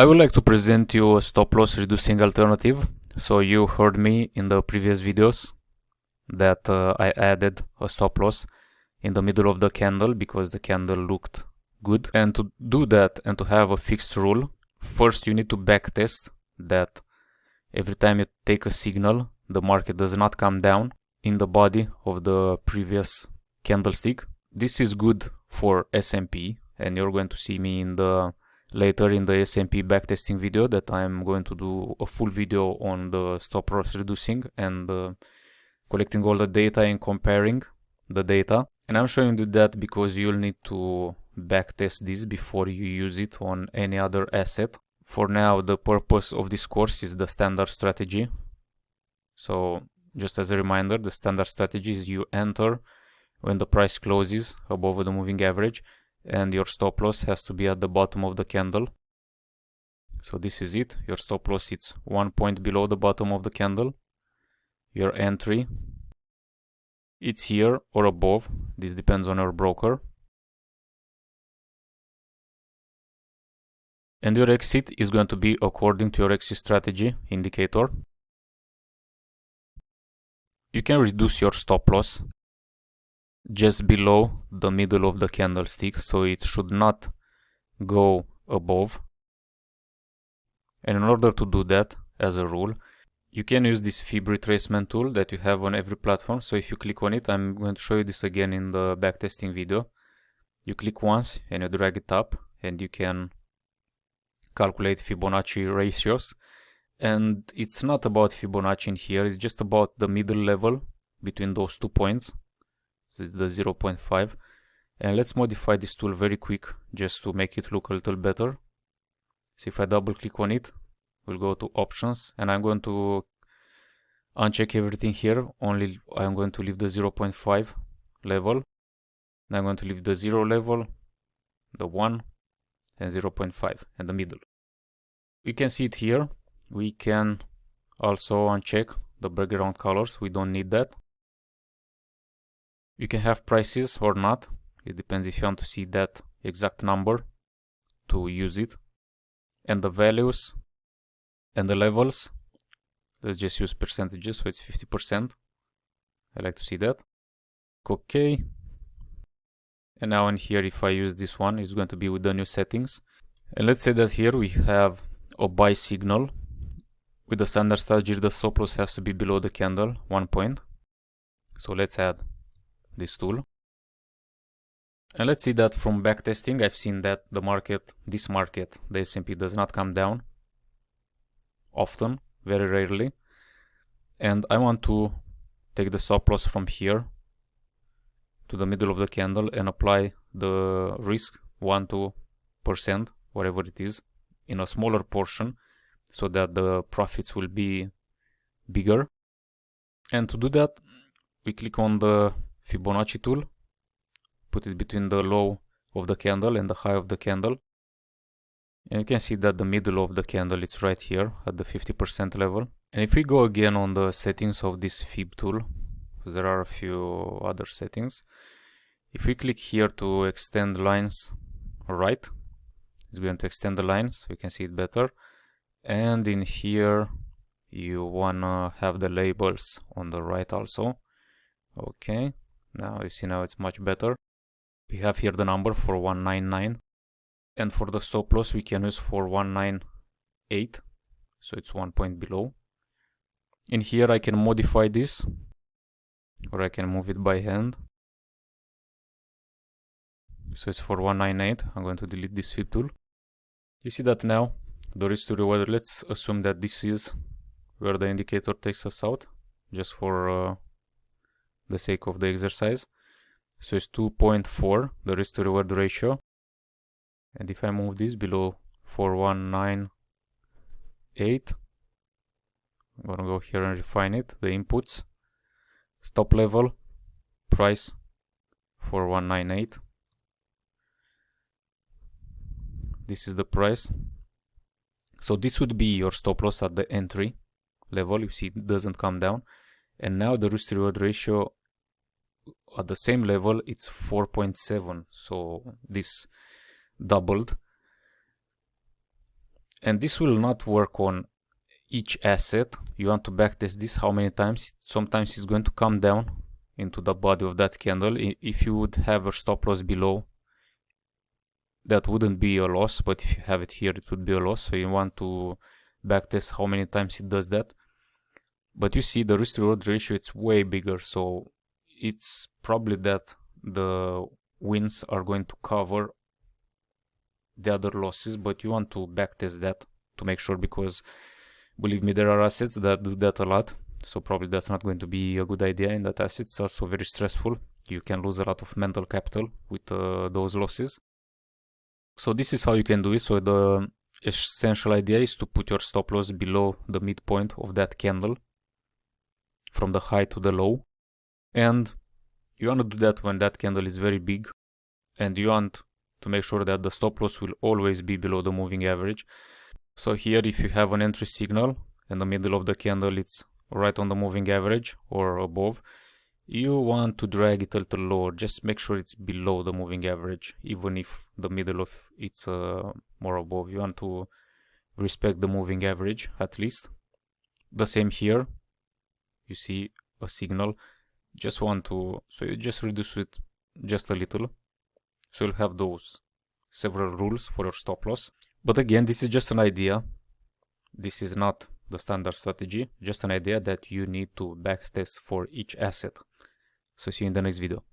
I would like to present you a stop loss reducing alternative. So you heard me in the previous videos that I added a stop loss in the middle of the candle because the candle looked good. And to do that and to have a fixed rule, first you need to backtest that every time you take a signal, the market does not come down in the body of the previous candlestick. This is good for S&P, and you're going to see me later in the S&P backtesting video that I'm going to do a full video on the stop loss reducing and collecting all the data and comparing the data. And I'm showing you that because you'll need to backtest this before you use it on any other asset. For now, the purpose of this course is the standard strategy. So just as a reminder, the standard strategy is you enter when the price closes above the moving average, and your stop loss has to be at the bottom of the candle. So this is it. Your stop loss is 1 point below the bottom of the candle. Your entry, it's here or above. This depends on your broker. And your exit is going to be according to your exit strategy indicator. You can reduce your stop loss just below the middle of the candlestick, so it should not go above. And in order to do that, as a rule, you can use this fib retracement tool that you have on every platform. So if you click on it, I'm going to show you this again in the backtesting video. You click once and you drag it up, and you can calculate Fibonacci ratios. And it's not about Fibonacci in here, it's just about the middle level between those 2 points. This is the 0.5. And let's modify this tool very quick just to make it look a little better. So if I double click on it, we'll go to options, and I'm going to uncheck everything here. Only I'm going to leave the 0.5 level. And I'm going to leave the 0 level, the 1, and 0.5, and the middle. We can see it here. We can also uncheck the background colors. We don't need that. You can have prices or not. It depends if you want to see that exact number to use it. And the values and the levels. Let's just use percentages, so it's 50%. I like to see that. Okay. And now in here, if I use this one, it's going to be with the new settings. And let's say that here we have a buy signal. With the standard strategy, the stop loss has to be below the candle, 1 point. So let's add this tool. And let's see that from backtesting, I've seen that the S&P does not come down often, very rarely. And I want to take the stop loss from here to the middle of the candle and apply the risk 1-2%, whatever it is, in a smaller portion so that the profits will be bigger. And to do that, we click on the Fibonacci tool, put it between the low of the candle and the high of the candle. And you can see that the middle of the candle is right here at the 50% level. And if we go again on the settings of this fib tool, there are a few other settings. If we click here to extend lines right, it's going to extend the lines, so you can see it better. And in here, you wanna have the labels on the right also. Okay, now you see now it's much better. We have here the number 4199. And for the stop loss, we can use 4198. So it's 1 point below. In here, I can modify this, or I can move it by hand. So it's 4198. I'm going to delete this fib tool. You see that now, the risk to reward, let's assume that this is where the indicator takes us out, just for the sake of the exercise. So it's 2.4, the risk to reward ratio. And if I move this below 4198, I'm gonna go here and refine it, the inputs, stop level, price 4198. This is the price. So this would be your stop loss at the entry level. You see it doesn't come down. And now the risk to reward ratio at the same level, it's 4.7. So this doubled. And this will not work on each asset. You want to backtest this how many times. Sometimes it's going to come down into the body of that candle. If you would have a stop loss below, that wouldn't be a loss, but if you have it here, it would be a loss. So you want to backtest how many times it does that. But you see the risk to reward ratio, it's way bigger, so it's probably that the wins are going to cover the other losses, but you want to backtest that to make sure, because believe me, there are assets that do that a lot, so probably that's not going to be a good idea in that asset. It's also very stressful. You can lose a lot of mental capital with those losses. So this is how you can do it. So the essential idea is to put your stop loss below the midpoint of that candle from the high to the low, and you want to do that when that candle is very big, and you want to make sure that the stop loss will always be below the moving average. So here, if you have an entry signal and the middle of the candle it's right on the moving average or above, you want to drag it a little lower. Just make sure it's below the moving average, even if the middle of it's more above. You want to respect the moving average at least. The same here. You see a signal, just want to, so you just reduce it just a little, so you'll have those several rules for your stop loss. But again, this is just an idea. This is not the standard strategy, just an idea that you need to backtest for each asset. So see you in the next video.